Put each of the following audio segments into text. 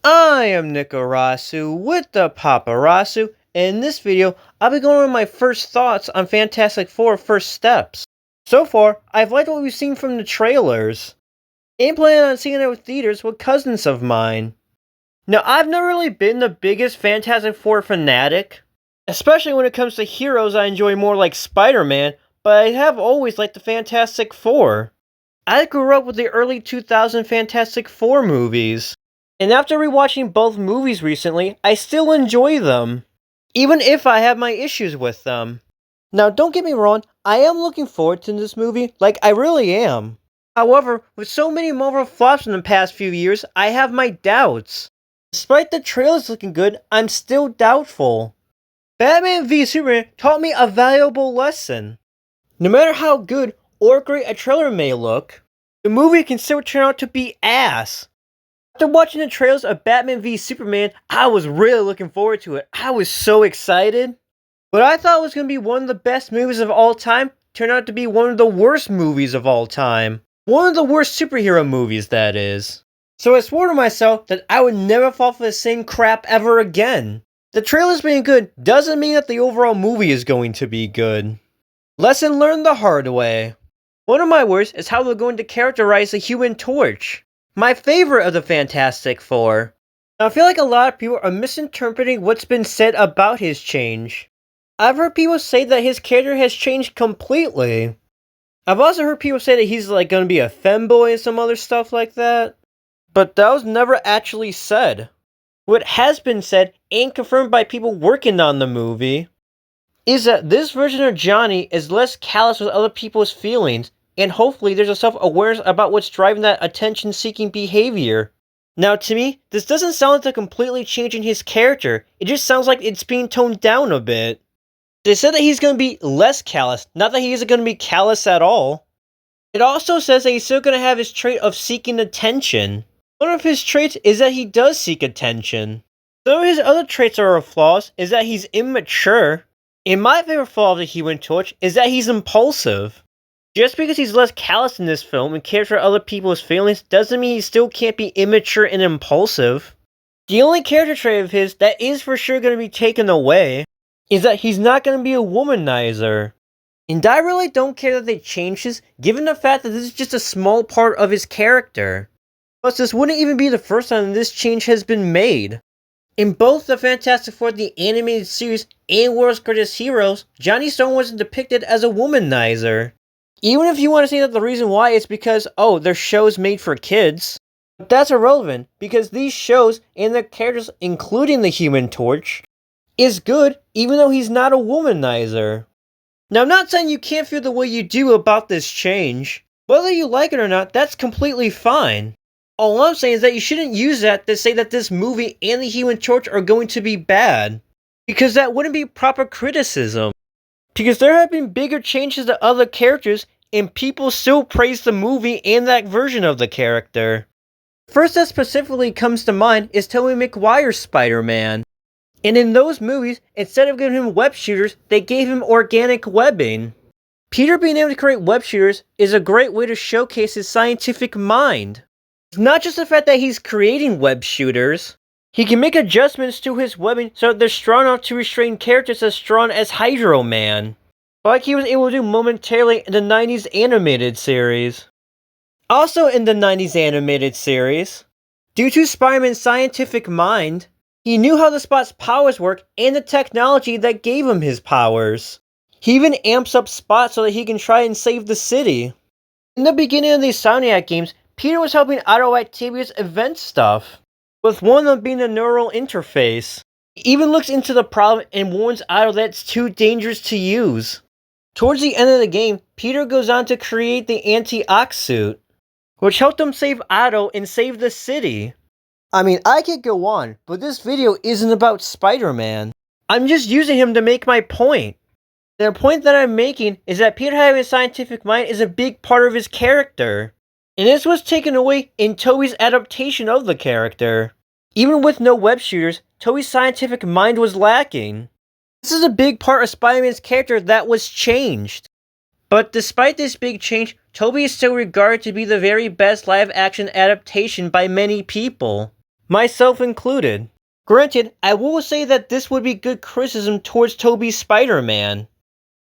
I am Nikarasu with the Paparasu, and in this video, I'll be going over my first thoughts on Fantastic Four First Steps. So far, I've liked what we've seen from the trailers, and plan on seeing it with theaters with cousins of mine. Now, I've never really been the biggest Fantastic Four fanatic, especially when it comes to heroes I enjoy more like Spider-Man, but I have always liked the Fantastic Four. I grew up with the early 2000 Fantastic Four movies. And after rewatching both movies recently, I still enjoy them, even if I have my issues with them. Now, don't get me wrong, I am looking forward to this movie, like I really am. However, with so many Marvel flops in the past few years, I have my doubts. Despite the trailers looking good, I'm still doubtful. Batman v Superman taught me a valuable lesson. No matter how good or great a trailer may look, the movie can still turn out to be ass. After watching the trailers of Batman v Superman, I was really looking forward to it. I was so excited. What I thought was going to be one of the best movies of all time turned out to be one of the worst movies of all time. One of the worst superhero movies, that is. So I swore to myself that I would never fall for the same crap ever again. The trailers being good doesn't mean that the overall movie is going to be good. Lesson learned the hard way. One of my worries is how they're going to characterize the Human Torch, my favorite of the Fantastic Four. Now, I feel like a lot of people are misinterpreting what's been said about his change. I've heard people say that his character has changed completely. I've also heard people say that he's like gonna be a femboy and some other stuff like that. But that was never actually said. What has been said, and confirmed by people working on the movie, is that this version of Johnny is less callous with other people's feelings, and hopefully there's a self-awareness about what's driving that attention-seeking behavior. Now, to me, this doesn't sound like they're completely changing his character. It just sounds like it's being toned down a bit. They said that he's going to be less callous, not that he isn't going to be callous at all. It also says that he's still going to have his trait of seeking attention. One of his traits is that he does seek attention. Some of his other traits or flaws is that he's immature. And my favorite flaw of the Human Torch is that he's impulsive. Just because he's less callous in this film and cares for other people's feelings doesn't mean he still can't be immature and impulsive. The only character trait of his that is for sure going to be taken away is that he's not going to be a womanizer. And I really don't care that they changed this, given the fact that this is just a small part of his character. Plus, this wouldn't even be the first time this change has been made. In both the Fantastic Four the Animated Series and World's Greatest Heroes, Johnny Storm wasn't depicted as a womanizer. Even if you want to say that the reason why is because, oh, they're shows made for kids. But that's irrelevant, because these shows and their characters, including the Human Torch, is good even though he's not a womanizer. Now, I'm not saying you can't feel the way you do about this change. Whether you like it or not, that's completely fine. All I'm saying is that you shouldn't use that to say that this movie and the Human Torch are going to be bad. Because that wouldn't be proper criticism. Because there have been bigger changes to other characters, and people still praise the movie and that version of the character. First that specifically comes to mind is Tobey Maguire's Spider-Man. And in those movies, instead of giving him web shooters, they gave him organic webbing. Peter being able to create web shooters is a great way to showcase his scientific mind. It's not just the fact that he's creating web shooters. He can make adjustments to his webbing so that they're strong enough to restrain characters as strong as Hydro Man, like he was able to do momentarily in the 90s animated series. Also in the 90s animated series, due to Spider-Man's scientific mind, he knew how the Spot's powers work and the technology that gave him his powers. He even amps up Spot so that he can try and save the city. In the beginning of these Insomniac games, Peter was helping Otto Octavius invent stuff, with one of them being a neural interface. He even looks into the problem and warns Otto that it's too dangerous to use. Towards the end of the game, Peter goes on to create the Anti-Ox suit, which helped him save Otto and save the city. I mean, I could go on, but this video isn't about Spider-Man. I'm just using him to make my point. The point that I'm making is that Peter having a scientific mind is a big part of his character. And this was taken away in Tobey's adaptation of the character. Even with no web shooters, Tobey's scientific mind was lacking. This is a big part of Spider-Man's character that was changed. But despite this big change, Tobey is still regarded to be the very best live-action adaptation by many people. myself included. Granted, I will say that this would be good criticism towards Tobey's Spider-Man.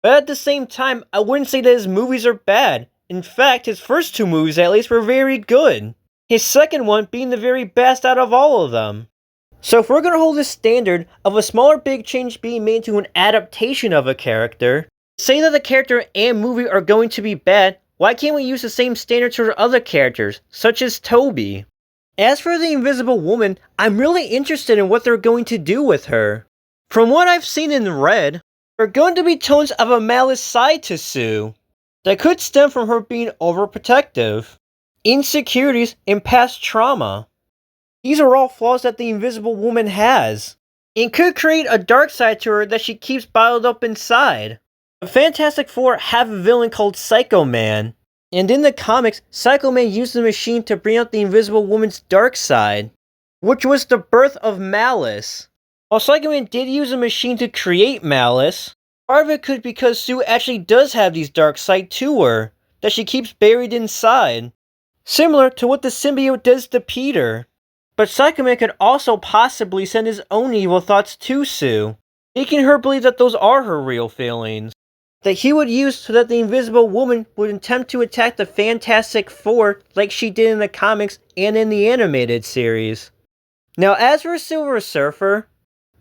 But at the same time, I wouldn't say that his movies are bad. In fact, his first two movies at least were very good. His second one being the very best out of all of them. So if we're going to hold this standard of a smaller big change being made to an adaptation of a character, say that the character and movie are going to be bad, why can't we use the same standards for other characters, such as Tobey? As for the Invisible Woman, I'm really interested in what they're going to do with her. From what I've seen and read, there are going to be tones of a malice side to Sue that could stem from her being overprotective, insecurities, and past trauma. These are all flaws that the Invisible Woman has, and could create a dark side to her that she keeps bottled up inside. The Fantastic Four have a villain called Psycho Man, and in the comics, Psycho Man used the machine to bring out the Invisible Woman's dark side, which was the birth of Malice. While Psycho Man did use a machine to create Malice, part of it could be because Sue actually does have these dark side to her, that she keeps buried inside. Similar to what the symbiote does to Peter. But Psycho Man could also possibly send his own evil thoughts to Sue, making her believe that those are her real feelings, that he would use so that the Invisible Woman would attempt to attack the Fantastic Four like she did in the comics and in the animated series. Now as for Silver Surfer,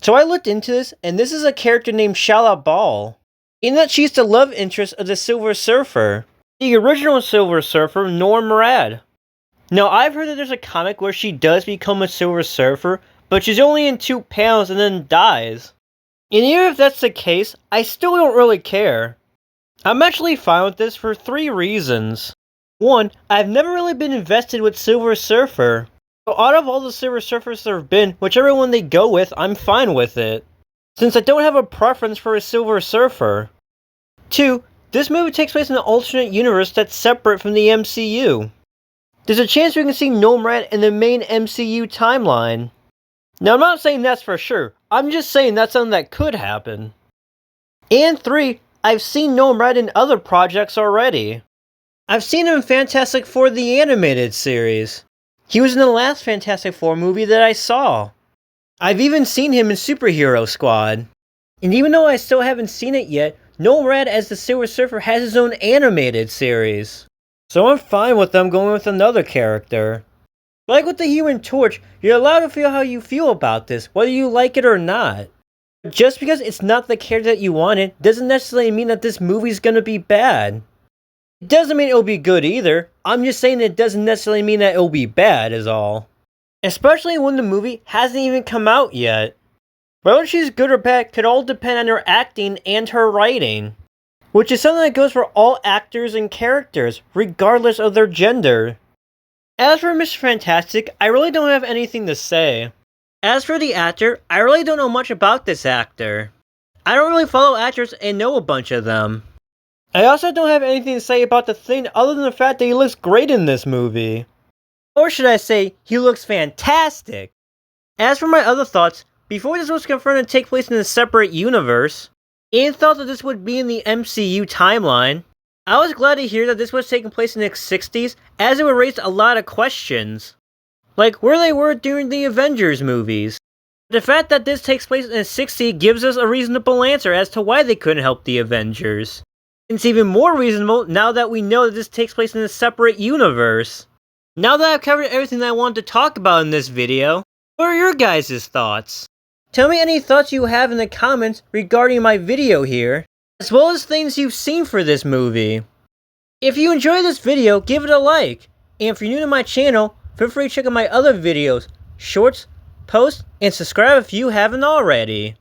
so I looked into this, and this is a character named Shala Bal, in that she's the love interest of the Silver Surfer, the original Silver Surfer, Norm Rad. Now, I've heard that there's a comic where she does become a Silver Surfer, but she's only in 2 panels and then dies. And even if that's the case, I still don't really care. I'm actually fine with this for 3 reasons. 1, I've never really been invested with Silver Surfer. So out of all the Silver Surfers there have been, whichever one they go with, I'm fine with it, since I don't have a preference for a Silver Surfer. 2, this movie takes place in an alternate universe that's separate from the MCU. There's a chance we can see Gnome Rat in the main MCU timeline. Now I'm not saying that's for sure, I'm just saying that's something that could happen. And 3, I've seen Gnome Rat in other projects already. I've seen him in Fantastic Four the Animated Series. He was in the last Fantastic Four movie that I saw. I've even seen him in Superhero Squad. And even though I still haven't seen it yet, Gnome Rat as the Silver Surfer has his own animated series. So I'm fine with them going with another character. Like with the Human Torch, you're allowed to feel how you feel about this, whether you like it or not. Just because it's not the character that you wanted, doesn't necessarily mean that this movie's gonna be bad. It doesn't mean it'll be good either, I'm just saying it doesn't necessarily mean that it'll be bad is all. Especially when the movie hasn't even come out yet. Whether she's good or bad could all depend on her acting and her writing. Which is something that goes for all actors and characters, regardless of their gender. As for Mr. Fantastic, I really don't have anything to say. As for the actor, I really don't know much about this actor. I don't really follow actors and know a bunch of them. I also don't have anything to say about the thing other than the fact that he looks great in this movie. Or should I say, he looks fantastic. As for my other thoughts, before this was confirmed to take place in a separate universe, and thought that this would be in the MCU timeline, I was glad to hear that this was taking place in the 60s, as it would raise a lot of questions. Like where they were during the Avengers movies. The fact that this takes place in the 60s gives us a reasonable answer as to why they couldn't help the Avengers. It's even more reasonable now that we know that this takes place in a separate universe. Now that I've covered everything that I wanted to talk about in this video, what are your guys' thoughts? Tell me any thoughts you have in the comments regarding my video here, as well as things you've seen for this movie. If you enjoyed this video, give it a like, and if you're new to my channel, feel free to check out my other videos, shorts, posts, and subscribe if you haven't already.